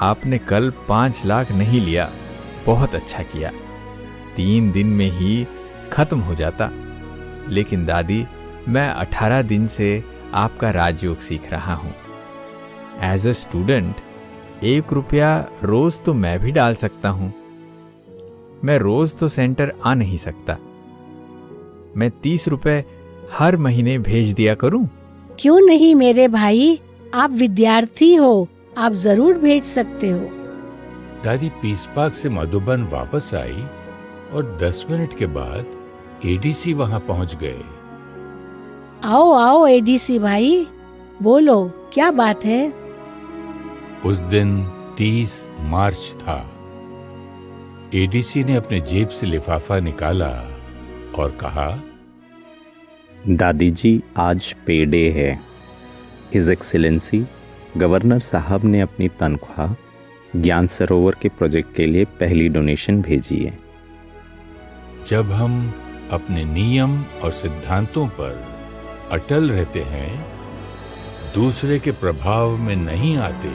आपने कल 5 लाख नहीं लिया, बहुत अच्छा किया। 3 दिन में ही खत्म हो जाता। लेकिन दादी, मैं 18 दिन से आपका राजयोग सीख रहा हूँ। एज अ स्टूडेंट 1 रुपया रोज तो मैं भी डाल सकता हूँ। मैं रोज तो सेंटर आ नहीं सकता। मैं 30 रुपए हर महीने भेज दिया करूं? क्यों नहीं मेरे भाई, आप विद्यार्थी हो, आप जरूर भेज सकते हो। दादी पीस पार्क से मधुबन वापस आई और 10 मिनट के बाद एडीसी वहां पहुंच गए। आओ आओ एडीसी भाई, बोलो क्या बात है? उस दिन 30 मार्च था। एडीसी ने अपने जेब से लिफाफा निकाला और कहा, दादी जी, आज पे डे है। हिज एक्सीलेंसी गवर्नर साहब ने अपनी तनख्वाह ज्ञान सरोवर के प्रोजेक्ट के लिए पहली डोनेशन भेजी है। जब हम अपने नियम और सिद्धांतों पर अटल रहते हैं, दूसरे के प्रभाव में नहीं आते,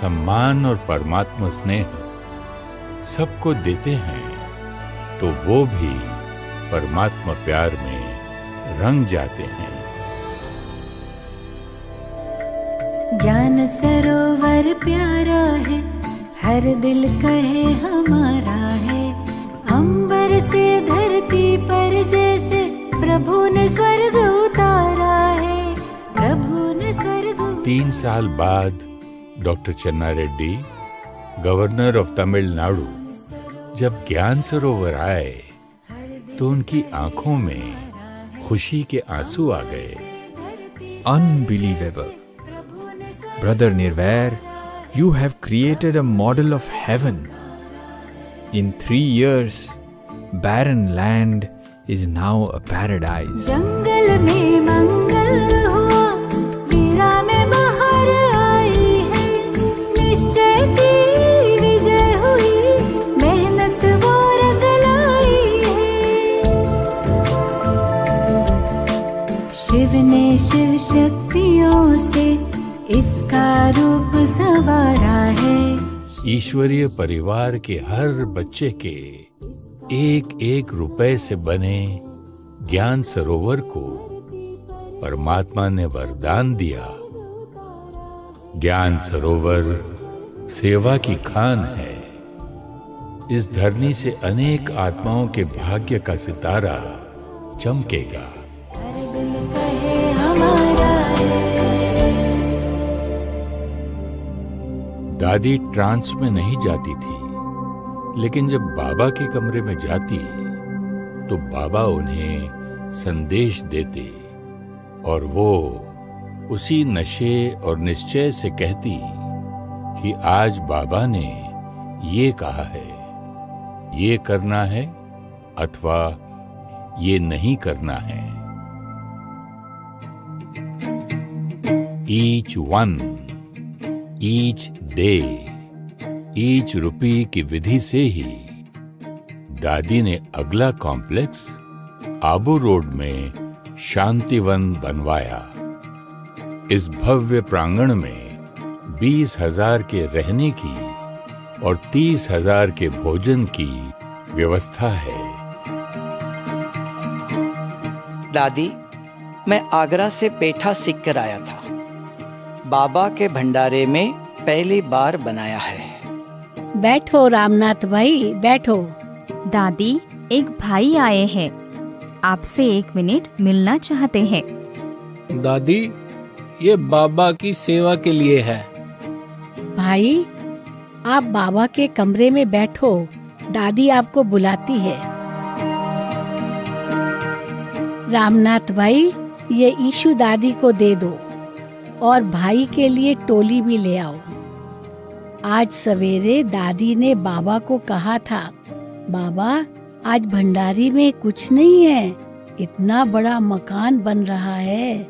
सम्मान और परमात्मा स्नेह सबको देते हैं, तो वो भी परमात्मा प्यार में रंग जाते हैं। ज्ञान सरोवर प्यारा है, हर दिल कहे हमारा है। अंबर से धरती पर जैसे प्रभु ने स्वर्ग उतारा है, प्रभु ने स्वर्ग। 3 साल बाद डॉक्टर चन्ना रेड्डी, गवर्नर ऑफ तमिलनाडु, जब ज्ञान सरोवर आए तो उनकी आंखों में खुशी के आंसू आ गए। Unbelievable. Brother Nirvair, you have created a model of heaven. In 3 years, barren land is now a paradise. जंगल में मंगल हुआ, वीरा में बहार आई है, निश्चय की विजय हुई, मेहनत वो रंग लाई है। शिव ने शिव शक्तियों से इसका रूप संवारा है। ईश्वरीय परिवार के हर बच्चे के 1-1 रुपए से बने ज्ञान सरोवर को परमात्मा ने वरदान दिया। ज्ञान सरोवर सेवा की खान है। इस धरनी से अनेक आत्माओं के भाग्य का सितारा चमकेगा। दादी ट्रांस में नहीं जाती थी, लेकिन जब बाबा के कमरे में जाती तो बाबा उन्हें संदेश देते और वो उसी नशे और निश्चय से कहती कि आज बाबा ने ये कहा है, ये करना है अथवा ये नहीं करना है। Each one, each day, each rupee की विधि से ही दादी ने अगला कॉम्प्लेक्स आबू रोड में शांतिवन बनवाया। इस भव्य प्रांगण में 20,000 के रहने की और 30,000 के भोजन की व्यवस्था है। दादी, मैं आगरा से पेठा सीख कर आया था। बाबा के भंडारे में पहली बार बनाया है। बैठो रामनाथ भाई, बैठो। दादी, एक भाई आए हैं, आपसे 1 मिनट मिलना चाहते हैं। दादी, ये बाबा की सेवा के लिए है। भाई, आप बाबा के कमरे में बैठो, दादी आपको बुलाती है। रामनाथ भाई, ये ईशु दादी को दे दो और भाई के लिए टोली भी ले आओ। आज सवेरे दादी ने बाबा को कहा था, बाबा आज भंडारी में कुछ नहीं है, इतना बड़ा मकान बन रहा है,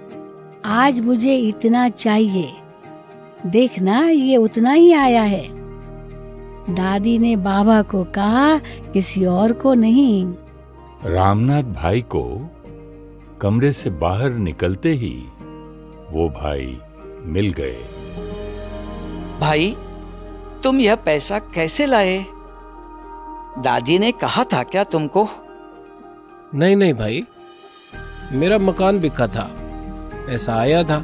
आज मुझे इतना चाहिए। देखना, ये उतना ही आया है। दादी ने बाबा को कहा, किसी और को नहीं। रामनाथ भाई को कमरे से बाहर निकलते ही वो भाई मिल गए। भाई, तुम यह पैसा कैसे लाए? दादी ने कहा था क्या तुमको? नहीं भाई, मेरा मकान बिका था, ऐसा आया था।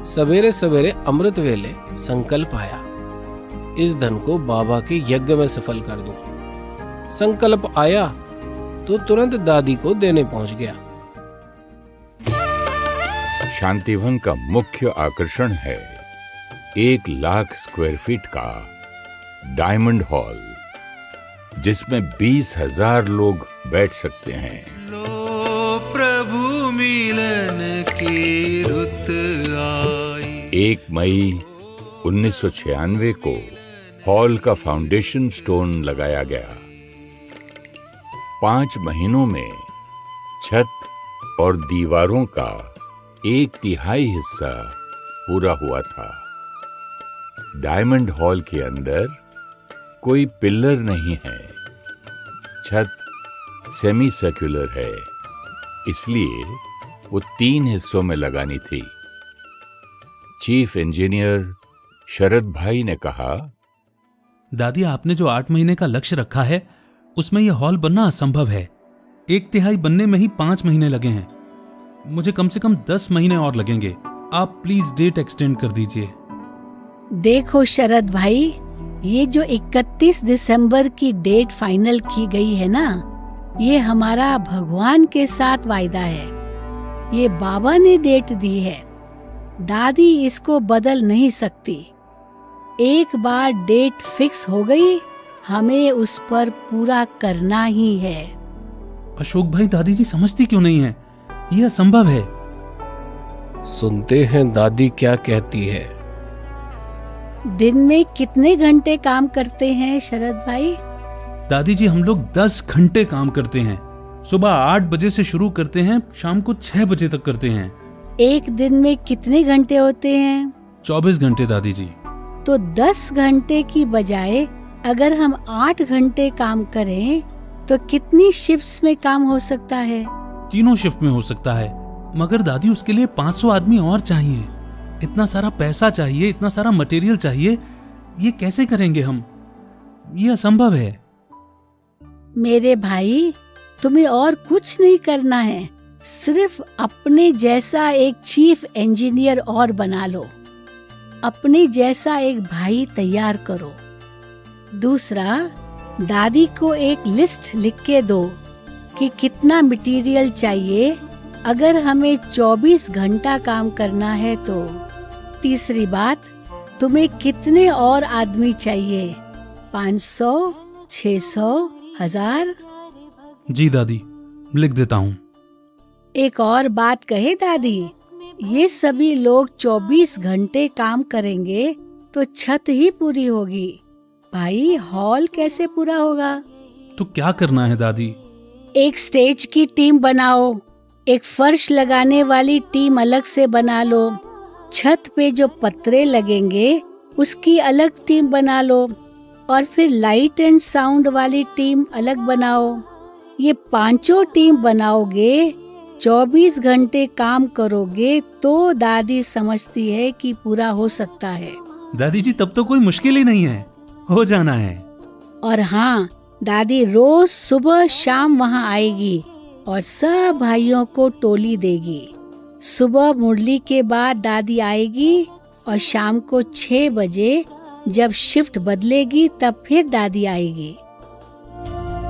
सवेरे सवेरे अमृत वेले संकल्प आया, इस धन को बाबा के यज्ञ में सफल कर दूं। संकल्प आया तो तुरंत दादी को देने पहुंच गया। शांतिवन का मुख्य आकर्षण है 1,00,000 स्क्वायर फीट का डायमंड हॉल, जिसमें 20,000 लोग बैठ सकते हैं। प्रभु मिलन की रुत आई। 1 मई 1996 को हॉल का फाउंडेशन स्टोन लगाया गया। 5 महीनों में छत और दीवारों का 1/3 हिस्सा पूरा हुआ था। डायमंड हॉल के अंदर कोई पिलर नहीं है, छत सेमी सर्कुलर है, इसलिए वो 3 हिस्सों में लगानी थी। चीफ इंजीनियर शरद भाई ने कहा, दादी, आपने जो 8 महीने का लक्ष्य रखा है उसमें यह हॉल बनना असंभव है। 1/3 बनने में ही 5 महीने लगे हैं, मुझे कम से कम 10 महीने और लगेंगे। आप प्लीज डेट एक्सटेंड कर दीजिए। देखो शरद भाई, ये जो 31 दिसंबर की डेट फाइनल की गई है ना, ये हमारा भगवान के साथ वायदा है। ये बाबा ने डेट दी है, दादी इसको बदल नहीं सकती। एक बार डेट फिक्स हो गई, हमें उस पर पूरा करना ही है। अशोक भाई, दादी जी समझती क्यों नहीं है? यह असंभव है। सुनते हैं दादी क्या कहती है। दिन में कितने घंटे काम करते हैं शरद भाई? दादी जी, हम लोग 10 घंटे काम करते हैं। सुबह 8 बजे से शुरू करते हैं, शाम को 6 बजे तक करते हैं। एक दिन में कितने घंटे होते हैं? 24 घंटे दादी जी। तो 10 घंटे की बजाय अगर हम 8 घंटे काम करें तो कितनी शिफ्ट्स में काम हो सकता है? 3 शिफ्ट में हो सकता है, मगर दादी उसके लिए 500 आदमी और चाहिए। इतना सारा पैसा चाहिए, इतना सारा मटेरियल चाहिए, ये कैसे करेंगे हम? ये असंभव है। मेरे भाई, तुम्हें और कुछ नहीं करना है, सिर्फ अपने जैसा एक चीफ इंजीनियर और बना लो। अपने जैसा एक भाई तैयार करो। दूसरा, दादी को एक लिस्ट लिख के दो कि कितना मटेरियल चाहिए अगर हमें 24 घंटा काम करना है तो। तीसरी बात, तुम्हें कितने और आदमी चाहिए, 500, 600, 1000? जी दादी, लिख देता हूँ। एक और बात कहे दादी, ये सभी लोग 24 घंटे काम करेंगे तो छत ही पूरी होगी। भाई, हॉल कैसे पूरा होगा? तो क्या करना है दादी? एक स्टेज की टीम बनाओ, एक फर्श लगाने वाली टीम अलग से बना लो, छत पे जो पत्रे लगेंगे उसकी अलग टीम बना लो, और फिर लाइट एंड साउंड वाली टीम अलग बनाओ। ये 5 टीम बनाओगे, 24 घंटे काम करोगे तो दादी समझती है कि पूरा हो सकता है। दादी जी, तब तो कोई मुश्किल ही नहीं है, हो जाना है। और हाँ, दादी रोज सुबह शाम वहाँ आएगी और सब भाइयों को टोली देगी। सुबह मुरली के बाद दादी आएगी और शाम को 6 बजे जब शिफ्ट बदलेगी तब फिर दादी आएगी।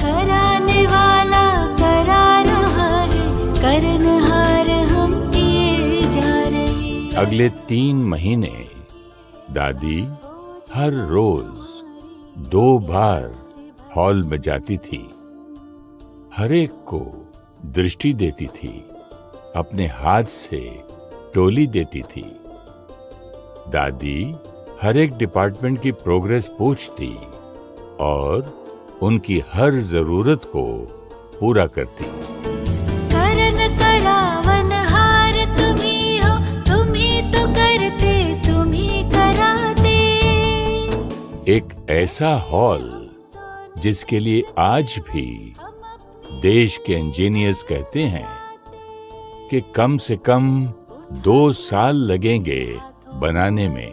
कराने वाला करा रहा है, करनहार हम किए जा रहे। अगले 3 महीने दादी हर रोज 2 बार हॉल में जाती थी, हर एक को दृष्टि देती थी, अपने हाथ से टोली देती थी। दादी हर एक डिपार्टमेंट की प्रोग्रेस पूछती और उनकी हर जरूरत को पूरा करती। करन करावन हार तुम्ही हो, तुम्ही तो करते, तुम्ही कराते। एक ऐसा हॉल जिसके लिए आज भी देश के इंजीनियर्स कहते हैं कि कम से कम 2 साल लगेंगे बनाने में।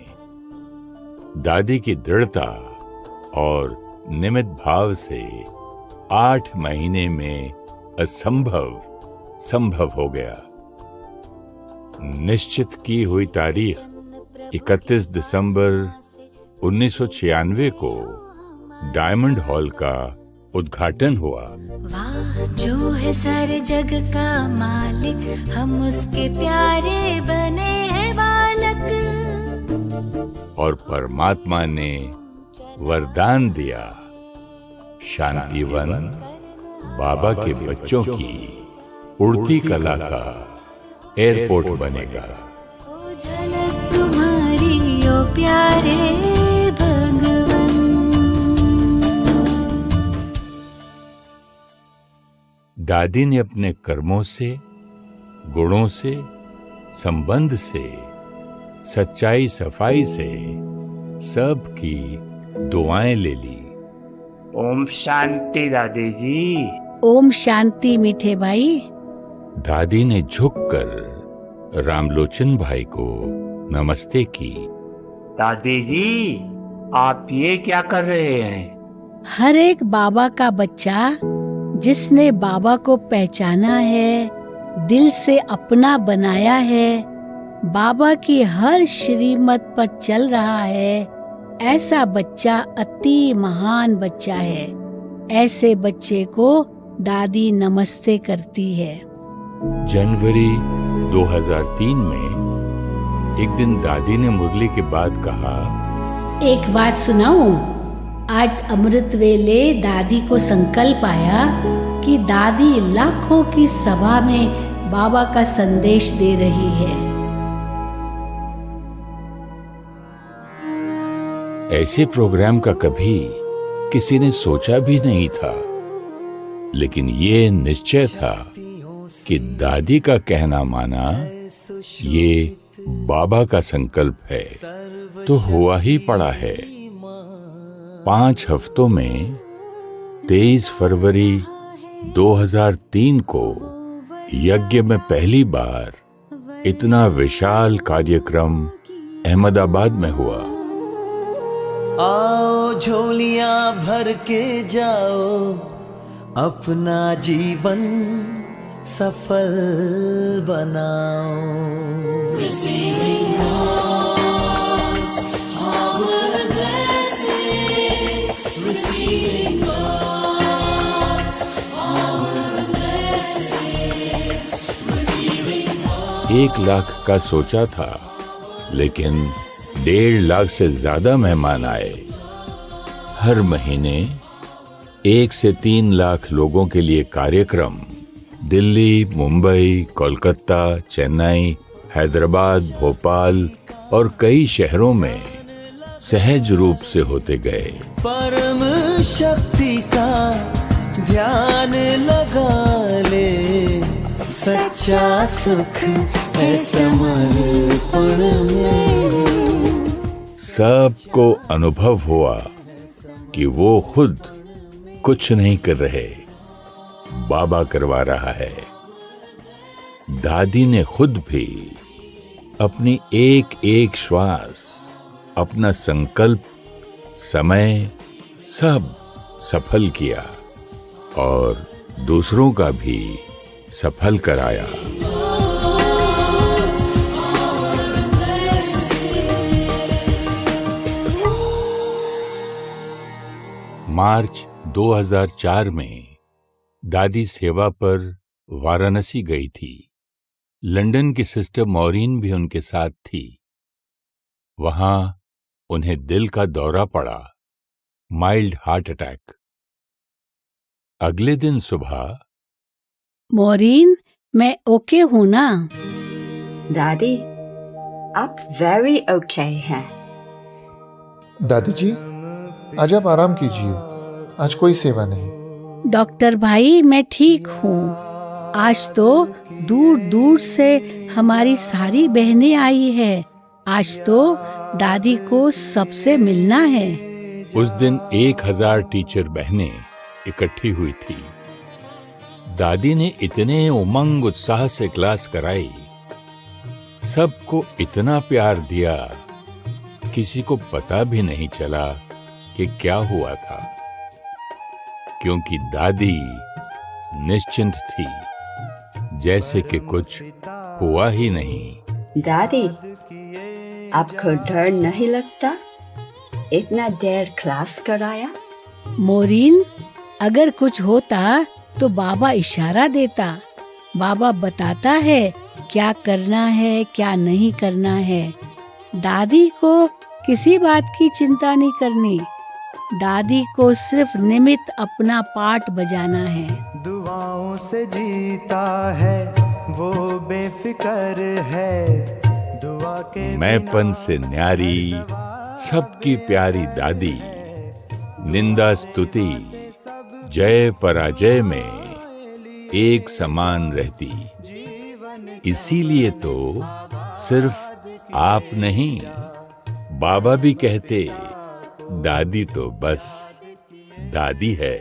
दादी की दृढ़ता और निमित भाव से 8 महीने में असंभव संभव हो गया। निश्चित की हुई तारीख 31 दिसंबर 1996 को डायमंड हॉल का उद्घाटन हुआ। वाह, जो है सारे जग का मालिक, हम उसके प्यारे बने हैं बालक। और परमात्मा ने वरदान दिया, शांतिवन बाबा के बच्चों की उड़ती कला का एयरपोर्ट बनेगा। झलक तुम्हारी ओ प्यारे भगवान। दादी ने अपने कर्मों से, गुणों से, संबंध से, सच्चाई सफाई से सबकी दुआएं ले ली। ओम शांति दादी जी। ओम शांति मीठे भाई। दादी ने झुककर रामलोचन भाई को नमस्ते की। दादी जी, आप ये क्या कर रहे हैं? हर एक बाबा का बच्चा जिसने बाबा को पहचाना है, दिल से अपना बनाया है, बाबा की हर श्रीमत पर चल रहा है, ऐसा बच्चा अति महान बच्चा है। ऐसे बच्चे को दादी नमस्ते करती है। जनवरी 2003 में एक दिन दादी ने मुरली के बाद कहा, एक बात सुनाऊं? आज अमृत वेले दादी को संकल्प आया कि दादी लाखों की सभा में बाबा का संदेश दे रही है। ऐसे प्रोग्राम का कभी किसी ने सोचा भी नहीं था, लेकिन ये निश्चय था कि दादी का कहना माना, ये बाबा का संकल्प है, तो हुआ ही पड़ा है। 5 हफ्तों में 23 फरवरी 2003 को यज्ञ में पहली बार इतना विशाल कार्यक्रम अहमदाबाद में हुआ। आओ झोलियां भर के जाओ, अपना जीवन सफल बनाओ। 1 लाख का सोचा था, लेकिन 1.5 लाख से ज्यादा मेहमान आए। हर महीने 1 से 3 लाख लोगों के लिए कार्यक्रम दिल्ली, मुंबई, कोलकाता, चेन्नई, हैदराबाद, भोपाल और कई शहरों में सहज रूप से होते गए। परम शक्ति का ध्यान लगा ले, सच्चा सुख है समर्पण में। सबको अनुभव हुआ कि वो खुद कुछ नहीं कर रहे, बाबा करवा रहा है। दादी ने खुद भी अपनी एक एक श्वास, अपना संकल्प, समय सब सफल किया और दूसरों का भी सफल कराया। मार्च 2004 में दादी सेवा पर वाराणसी गई थी। लंदन की सिस्टर मॉरीन भी उनके साथ थी। वहां उन्हें दिल का दौरा पड़ा, माइल्ड हार्ट अटैक। अगले दिन सुबह, मॉरीन, मैं ओके हूं ना? दादी, आप वेरी ओके हैं। दादी जी, आज आप आराम कीजिए, आज कोई सेवा नहीं। डॉक्टर भाई, मैं ठीक हूँ। आज तो दूर दूर से हमारी सारी बहनें आई है। आज तो दादी को सबसे मिलना है। उस दिन 1000 टीचर बहनें इकट्ठी हुई थी। दादी ने इतने उमंग उत्साह से क्लास कराई, सबको इतना प्यार दिया, किसी को पता भी नहीं चला कि क्या हुआ था, क्योंकि दादी निश्चिंत थी, जैसे कि कुछ हुआ ही नहीं। दादी, आपको डर नहीं लगता? इतना देर क्लास कराया। मोरीन, अगर कुछ होता तो बाबा इशारा देता। बाबा बताता है क्या करना है, क्या नहीं करना है। दादी को किसी बात की चिंता नहीं करनी। दादी को सिर्फ निमित्त अपना पार्ट बजाना है। दुआओं से जीता है वो बेफिक्र है, दुआ के मैंपन से न्यारी, सबकी प्यारी दादी, निंदा स्तुति, जय पराजय में एक समान रहती। इसीलिए तो सिर्फ आप नहीं, बाबा भी कहते, दादी तो बस दादी है।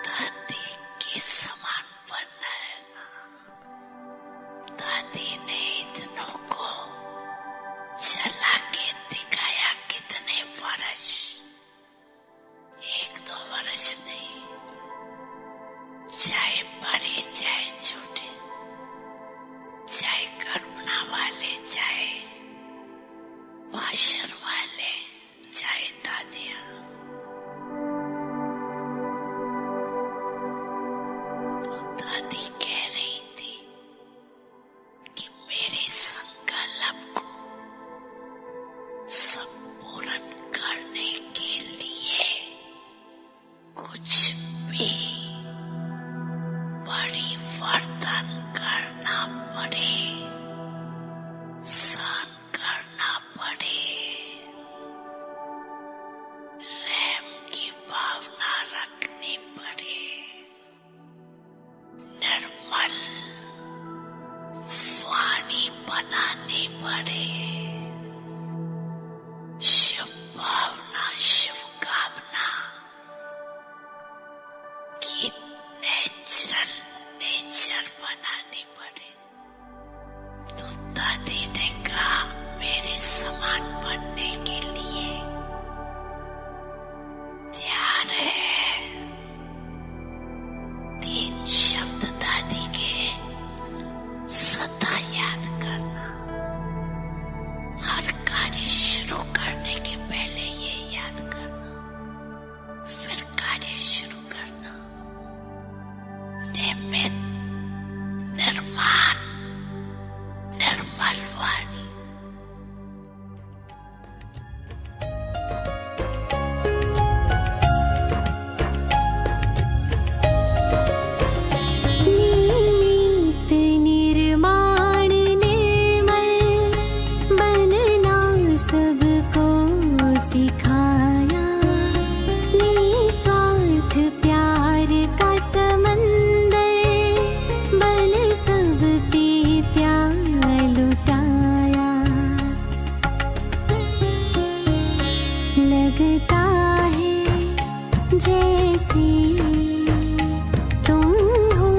दादी के समान बनना है ना। दादी ने इतनों को चला के दिखाया कितने वर्ष, 1-2 वर्ष नहीं, चाहे बड़े चाहे छोटे, चाहे कल्पना वाले चाहे भाषण वाले, चाहे दादियां, तो दादी कह रही थी कि मेरे संकल्प को संपूर्ण करने के लिए कुछ भी परिवर्तन करना पड़े, सहन करना पड़े, प्रेम की भावना रखनी पड़े, निर्मल वाणी बनानी पड़े, शुभ भावना, शुभकामना की नेचर बनानी पड़े। तो दादी ने कहा, मेरे समान बनने के लिए तैयार है। 3 शब्द दादी के सदा याद करना। लगता है जैसे तुम हो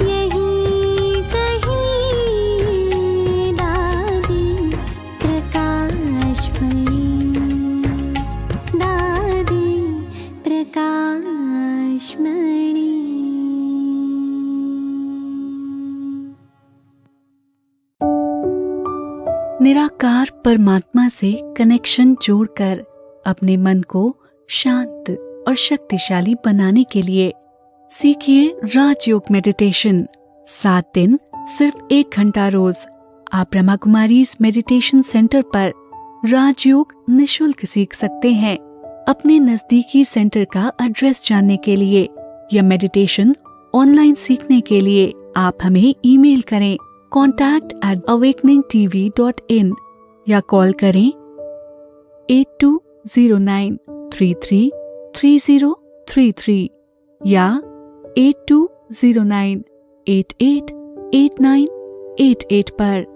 यहीं कहीं दादी प्रकाशमणि, दादी प्रकाशमणि। निराकार परमात्मा से कनेक्शन जोड़कर अपने मन को शांत और शक्तिशाली बनाने के लिए सीखिए राजयोग मेडिटेशन। 7 दिन सिर्फ 1 घंटा रोज। आप ब्रह्मा कुमारीज मेडिटेशन सेंटर पर राजयोग निशुल्क सीख सकते हैं। अपने नजदीकी सेंटर का एड्रेस जानने के लिए या मेडिटेशन ऑनलाइन सीखने के लिए आप हमें ईमेल करें contact@awakeningtv.in या कॉल करें 8209333033 या 8209888988 पर।